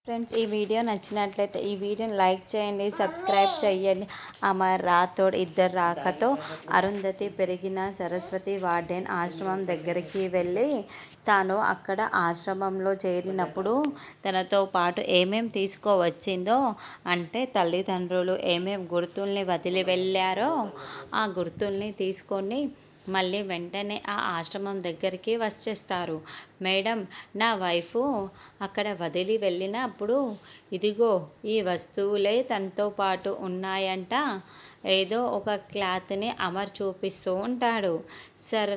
Friends, ఈ video నచ్చినట్లయితే ఈ వీడియోని లైక్ చేయండి, సబ్స్క్రైబ్ చేయండి. అమర్ రాథోడ్ ఇద్దరు రాకతో అరుంధతి పెరిగిన సరస్వతి వార్డెన్ ఆశ్రమం దగ్గరికి వెళ్ళి తాను అక్కడ ఆశ్రమంలో చేరినప్పుడు తనతో పాటు ఏమేం తీసుకోవచ్చిందో, అంటే తల్లిదండ్రులు ఏమేం గుర్తుల్ని వదిలి వెళ్ళారో ఆ గుర్తుల్ని తీసుకొని మళ్ళీ వెంటనే ఆ ఆశ్రమం దగ్గరికి వచ్చేస్తారు. మేడం, నా వైఫ్ అక్కడ వదిలి వెళ్ళినప్పుడు ఇదిగో ఈ వస్తువులే తనతో పాటు ఉన్నాయంట. ఏదో ఒక క్లాత్ని అమర్ చూపిస్తూ ఉంటాడు. సార్,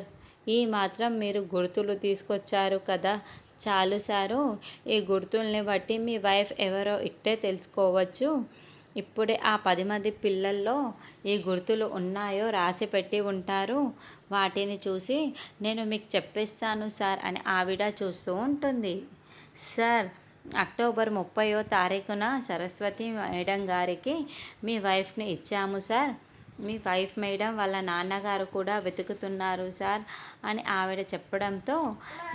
ఈ మాత్రం మీరు గుర్తులు తీసుకొచ్చారు కదా, చాలు సారు. ఈ గుర్తుల్ని బట్టి మీ వైఫ్ ఎవరో ఇట్టే తెలుసుకోవచ్చు. ఇప్పుడే ఆ 10 మంది పిల్లల్లో ఈ గుర్తులు ఉన్నాయో రాసి పెట్టి ఉంటారు. వాటిని చూసి నేను మీకు చెప్పేస్తాను సార్ అని ఆవిడ చూస్తూ ఉంటుంది. సార్, అక్టోబర్ 30వ తారీఖున సరస్వతి మేడం గారికి మీ వైఫ్ని ఇచ్చాము సార్. మీ వైఫ్ మేడం వాళ్ళ నాన్నగారు కూడా వెతుకుతున్నారు సార్ అని ఆవిడ చెప్పడంతో,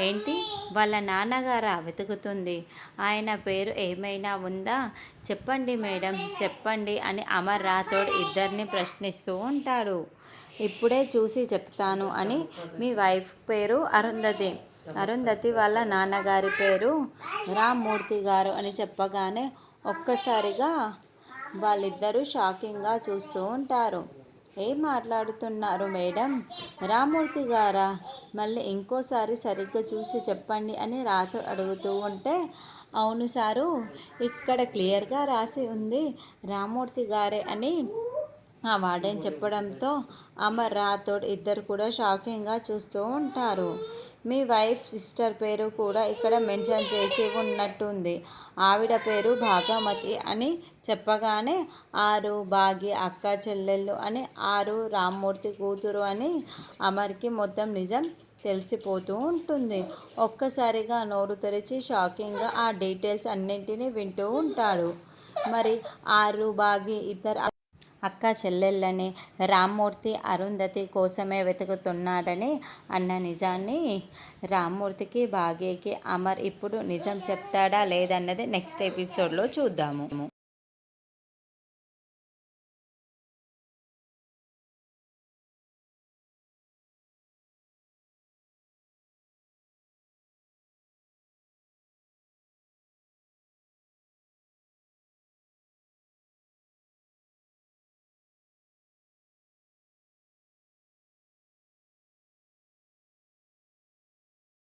ఏంటి వాళ్ళ నాన్నగారా వెతుకుతుంది? ఆయన పేరు ఏమైనా ఉందా? చెప్పండి మేడం, చెప్పండి అని అమర్ రాథోడ్ ఇద్దరిని ప్రశ్నిస్తూ ఉంటాడు. ఇప్పుడే చూసి చెప్తాను అని మీ వైఫ్ పేరు అరుంధతి. అరుంధతి వాళ్ళ నాన్నగారి పేరు రామ్మూర్తి గారు అని చెప్పగానే ఒక్కసారిగా వాళ్ళిద్దరూ షాకింగ్గా చూస్తూ ఉంటారు. ఏం మాట్లాడుతున్నారు మేడం? రామ్మూర్తి గారా? మళ్ళీ ఇంకోసారి సరిగ్గా చూసి చెప్పండి అని రాథోడ్ అడుగుతూ ఉంటే, అవును సారు, ఇక్కడ క్లియర్గా రాసి ఉంది రామ్మూర్తి గారే అని ఆ వార్డెన్ చెప్పడంతో అమర్ రాథోడ్ ఇద్దరు కూడా షాకింగ్గా చూస్తూ ఉంటారు. మీ వైఫ్ సిస్టర్ పేరు కూడా ఇక్కడ మెన్షన్ చేసి ఉన్నట్టుంది. ఆవిడ పేరు భాగమతి అని చెప్పగానే, ఆరు భాగ్య అక్క చెల్లెళ్ళు అని, ఆరు రామ్మూర్తి కూతురు అని అమర్కి మొత్తం నిజం తెలిసిపోతూ ఉంటుంది. ఒక్కసారిగా నోరు తెరిచి షాకింగ్గా ఆ డీటెయిల్స్ అన్నింటినీ వింటూ ఉంటాడు. మరి ఆరు భాగ్య ఇద్దరు అక్క చెల్లెళ్ళని, రామ్మూర్తి అరుంధతి కోసమే వెతుకుతున్నాడని అన్న నిజాన్ని రామ్మూర్తికి భాగ్యకి అమర్ ఇప్పుడు నిజం చెప్తాడా లేదన్నది నెక్స్ట్ ఎపిసోడ్లో చూద్దాము.